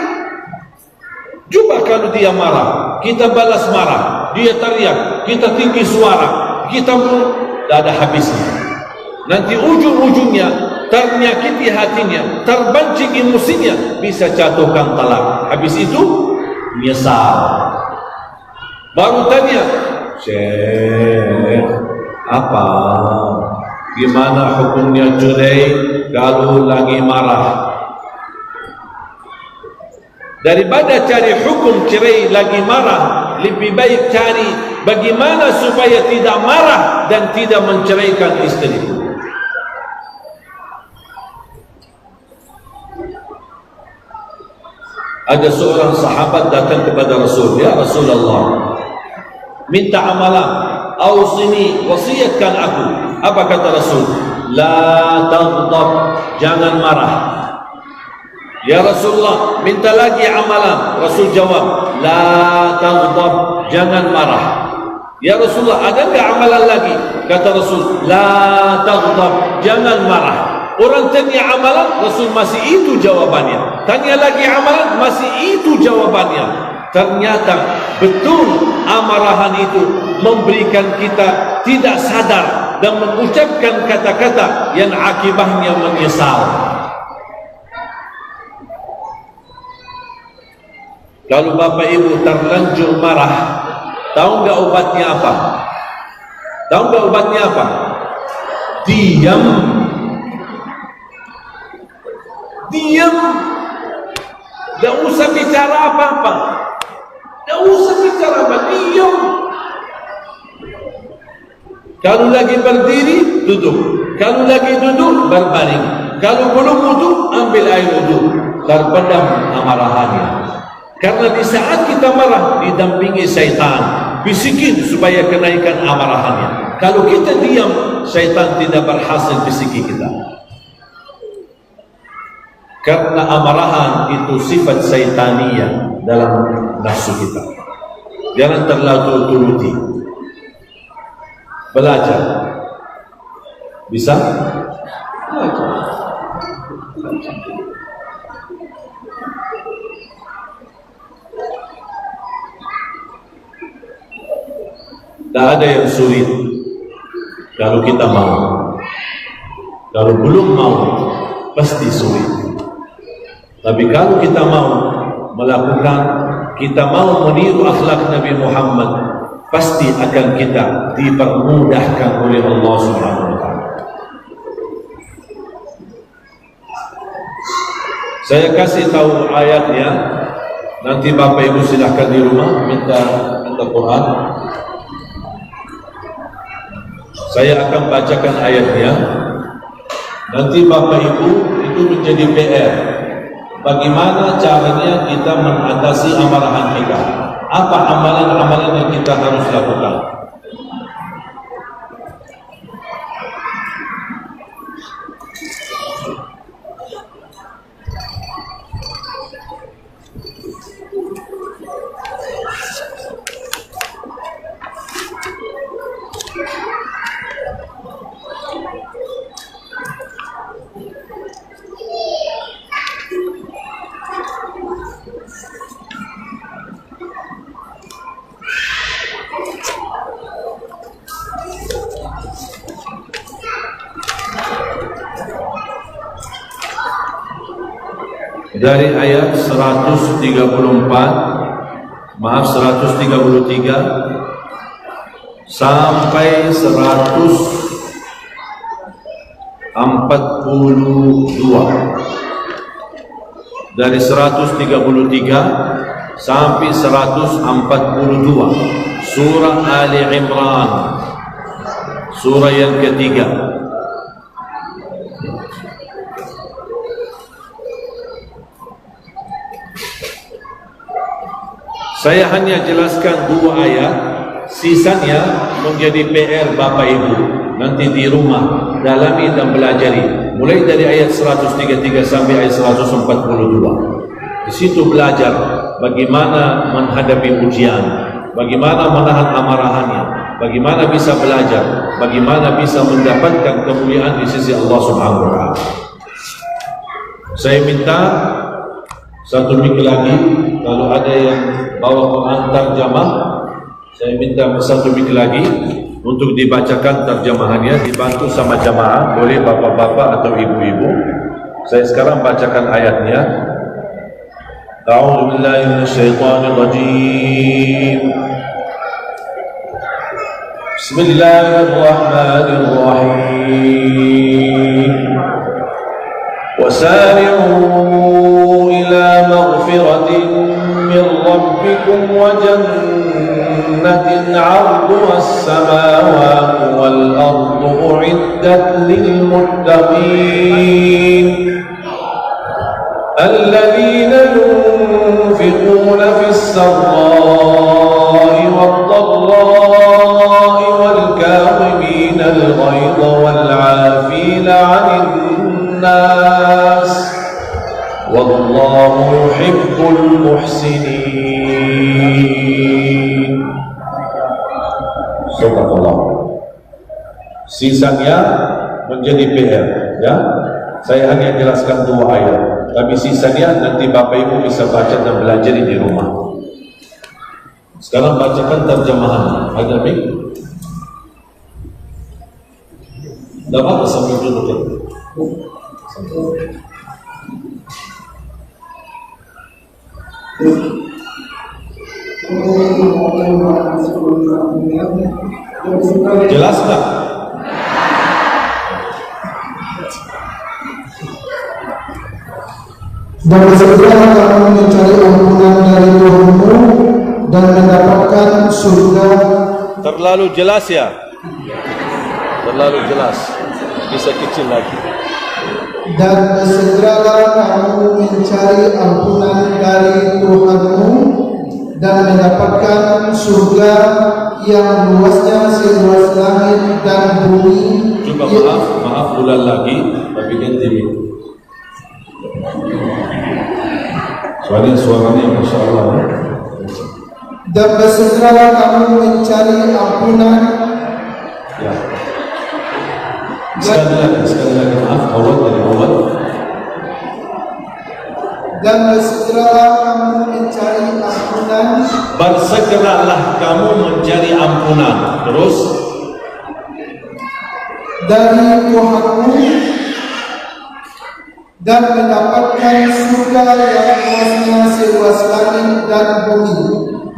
Coba kalau dia marah, kita balas marah, dia teriak, kita tinggi suara, kita pun tidak ada habisnya. Nanti ujung-ujungnya ternyakiti hatinya, terbancing emosinya, bisa jatuhkan talak. Habis itu menyesal. Baru tanya, Syekh, apa? Gimana hukumnya cerai kalau lagi marah? Daripada cari hukum cerai lagi marah, lebih baik cari bagaimana supaya tidak marah dan tidak menceraikan istri. Ada seorang sahabat datang kepada Rasul, ya Rasulullah, minta amalan, ausini, wasiatkan aku. Apa kata Rasul? La taghdab, jangan marah. Ya Rasulullah, minta lagi amalan. Rasul jawab, la taghdab, jangan marah. Ya Rasulullah, ada enggak amalan lagi? Kata Rasul, la taghdab, jangan marah. Orang tanya amalan, Rasul masih itu jawabannya. Tanya lagi amalan, masih itu jawabannya. ternyata betul amarahan itu memberikan kita tidak sadar dan mengucapkan kata-kata yang akibatnya menyesal. Kalau Bapak Ibu terlanjur marah, tahu nggak obatnya apa? Tahu nggak obatnya apa? Diam. Diam. Tidak usah bicara apa-apa. Tidak usah bicara apa. Diam. Kalau lagi berdiri, duduk. Kalau lagi duduk, berbaring. Kalau belum wudhu, ambil air wudhu. Terpedam amarahannya. Karena di saat kita marah, didampingi syaitan, bisikin supaya kenaikan amarahannya. Kalau kita diam, syaitan tidak berhasil bisiki kita. Karena amarahan itu sifat syaitania dalam nafsu kita. Jangan terlalu turuti. Belajar. Bisa? Belajar. Tak ada yang sulit kalau kita mau. Kalau belum mau, pasti sulit. Tapi kalau kita mau melakukan, kita mau meniru akhlak Nabi Muhammad, pasti akan kita dipermudahkan oleh Allah Subhanahu wa taala. Saya kasih tahu ayatnya. Nanti Bapak Ibu silahkan di rumah minta Quran. Saya akan bacakan ayatnya. Nanti Bapak Ibu itu menjadi PR. Bagaimana caranya kita mengatasi amarahan kita? Apa amalan-amalan yang kita harus lakukan? Dari ayat 133 sampai 142. Dari 133 sampai 142 surah Ali Imran, surah yang ketiga. Saya hanya jelaskan 2 ayat, sisanya menjadi PR Bapak Ibu. Nanti di rumah dalami dan pelajari. Mulai dari ayat 133 sampai ayat 142. Di situ belajar bagaimana menghadapi ujian, bagaimana menahan amarahannya, bagaimana bisa belajar, bagaimana bisa mendapatkan kemuliaan di sisi Allah Subhanahu wa taala. Saya minta satu minggu lagi, kalau ada yang bawa Quran terjemah, saya minta satu minggu lagi untuk dibacakan terjemahannya, dibantu sama jamaah, boleh bapak-bapak atau ibu-ibu. Saya sekarang bacakan ayatnya. A'udzu billahi minasyaitonir rajim. Bismillahirrahmanirrahim. وسارعوا إلى مغفرة من ربكم وجنة عرضها السماوات والأرض أعدت للمتقين الذين ينفقون في السراء والضراء والكاظمين الغيظ والعافين عن الناس والله يحب المحسنين. Subhanallah. Sisanya menjadi PR, ya. Saya hanya jelaskan 2 ayat, tapi sisanya nanti Bapak Ibu bisa baca dan belajar di rumah. Sekarang bacakan terjemahan. Ada mic? Dah apa sambil duduk? Jelas tak? Dan bersegeralah kamu mencari ampunan dari Tuhanmu dan mendapatkan surga. Terlalu jelas ya? Terlalu jelas. Bisa kecil lagi. Dan bersegeralah kamu mencari ampunan dari Tuhanmu dan mendapatkan surga yang luasnya seluas langit dan bumi. Coba maaf ulang lagi, tapi ganti mic. Soalnya suaranya Masya Allah. Dan bersegeralah kamu mencari ampunan. Ya. Sekali lagi maaf, awal dari awal. Dan bersegeralah kamu mencari ampunan. Bersegeralah kamu mencari ampunan. Terus dari Tuhanmu dan mendapatkan surga yang luasnya seluas langit dan bumi.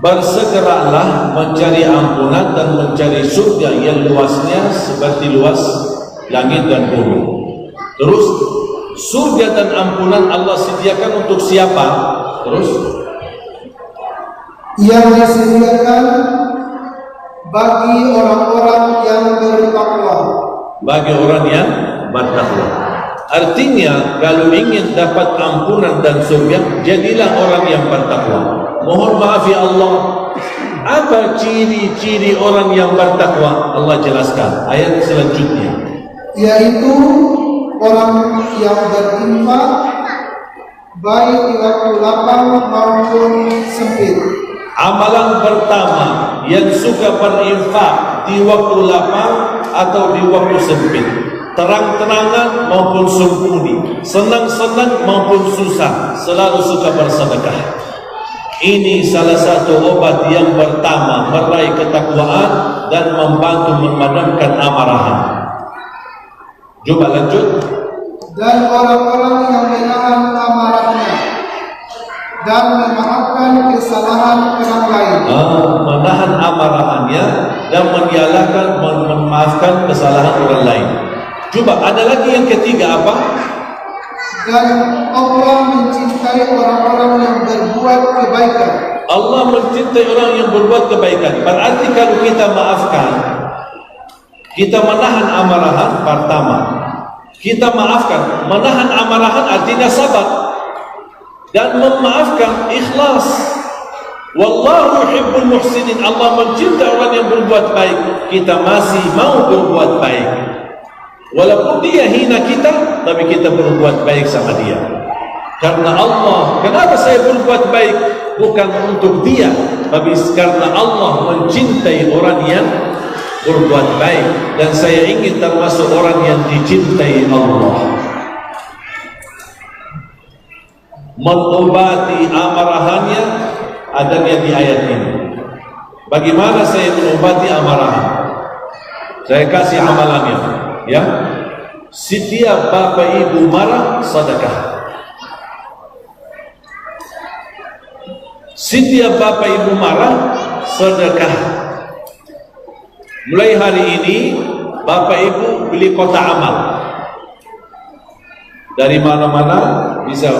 bersegeralah mencari ampunan dan mencari surga yang luasnya seperti luas langit dan bumi. Terus surga dan ampunan Allah sediakan untuk siapa? Terus yang disediakan bagi orang-orang yang bertakwa. Bagi orang yang bertakwa. Artinya kalau ingin dapat ampunan dan surga, jadilah orang yang bertakwa. Mohon maaf ya Allah, apa ciri-ciri orang yang bertakwa? Allah jelaskan ayat selanjutnya, yaitu orang yang berinfak baik di waktu lapang maupun sempit. Amalan pertama yang suka berinfak di waktu lapang atau di waktu sempit, terang-terangan maupun sembunyi, senang-senang maupun susah, selalu suka bersedekah. Ini salah satu obat yang pertama meraih ketakwaan dan membantu memadamkan amarahan. Coba lanjut. Dan orang-orang yang menahan amarahnya dan memaafkan kesalahan orang lain. Menahan amarahannya dan memaafkan kesalahan orang lain. Coba ada lagi yang ketiga apa? Dan Allah mencintai orang-orang yang berbuat kebaikan. Allah mencintai orang yang berbuat kebaikan. Berarti kalau kita maafkan, kita menahan amarahan pertama. Kita maafkan, menahan amarahan artinya sabar dan memaafkan ikhlas. Wallahu yuhibbul muhsinin. Allah mencintai orang yang berbuat baik. Kita masih mau berbuat baik. Walaupun dia hina kita, tapi kita berbuat baik sama dia. Karena Allah, kenapa saya berbuat baik? Bukan untuk dia, tapi karena Allah mencintai orang yang berbuat baik. Dan saya ingin termasuk orang yang dicintai Allah. Mengobati amarahannya adanya di ayat ini. Bagaimana saya mengobati amarahan? Saya kasih amalannya, ya. Setiap bapak ibu marah, sedekah. Setiap bapak ibu marah, sedekah. Mulai hari ini bapak ibu beli kotak amal. Dari mana-mana bisa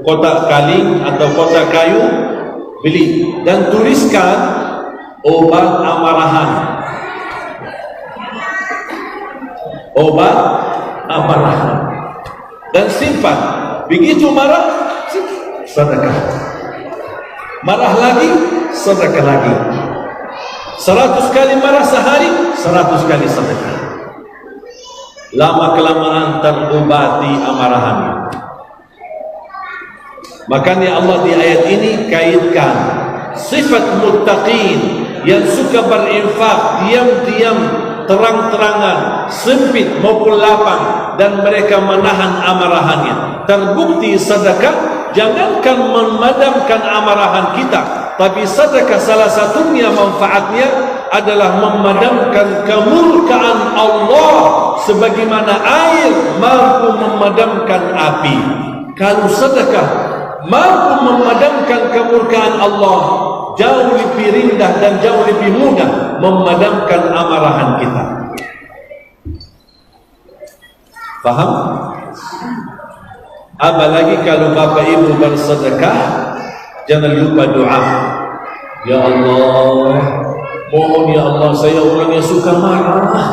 kotak kaling atau kotak kayu, beli dan tuliskan obat amarahan. Obat amarahan dan simpan. Begitu marah, sedekah. Marah lagi, sedekah lagi. 100 kali marah sehari, 100 kali sedekah. Lama-kelamaan terobati amarahannya. Makanya Allah di ayat ini kaitkan sifat muttaqin yang suka berinfak diam-diam, terang-terangan, sempit maupun lapang, dan mereka menahan amarahannya. Terbukti sedekah jangankan memadamkan amarahan kita, Tapi sedekah salah satunya manfaatnya adalah memadamkan kemurkaan Allah sebagaimana air mampu memadamkan api. Kalau sedekah mampu memadamkan kemurkaan Allah, jauh lebih rindah dan jauh lebih mudah memadamkan amarahan kita. Faham? Apalagi kalau Bapak Ibu bersedekah, jangan lupa doa. Ya Allah, mohon ya Allah, saya orang yang suka marah.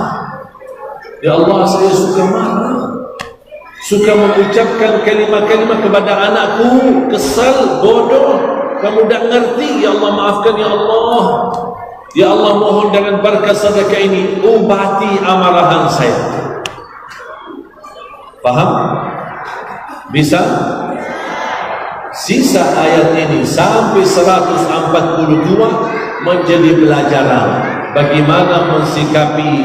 Ya Allah, saya suka marah, suka mengucapkan kalimat-kalimat kepada anakku, kesal, bodoh, kamu tak ngerti. Ya Allah, maafkan ya Allah. Ya Allah, mohon dengan berkat sedekah ini ubati amarahan saya. Faham? Bisa? Sisa ayat ini sampai 142 menjadi pelajaran bagaimana mensikapi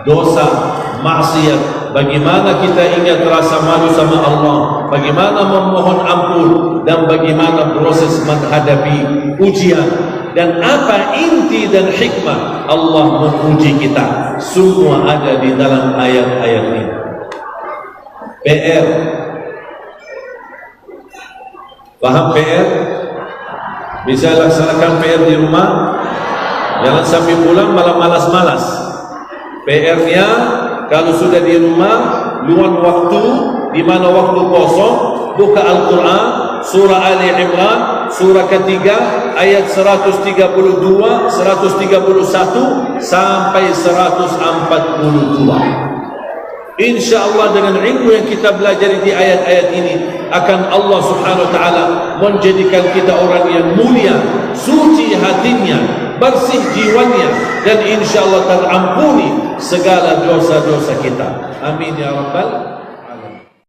dosa, maksiat, bagaimana kita ingat rasa malu sama Allah, bagaimana memohon ampun, dan bagaimana proses menghadapi ujian, dan apa inti dan hikmah Allah menguji kita. Semua ada di dalam ayat-ayat ini. PR. Faham PR? Bisa laksanakan PR di rumah. Jangan sampai pulang malah malas-malas. PR-nya kalau sudah di rumah, luang waktu, di mana waktu kosong, buka Al-Quran, surah Ali Imran, surah ketiga, ayat 132, 131 sampai 142. InsyaAllah dengan ilmu yang kita belajar di ayat-ayat ini akan Allah subhanahu wa ta'ala menjadikan kita orang yang mulia, suci hatinya, bersih jiwanya, dan insyaAllah terampuni segala dosa-dosa kita. Amin ya Rabbal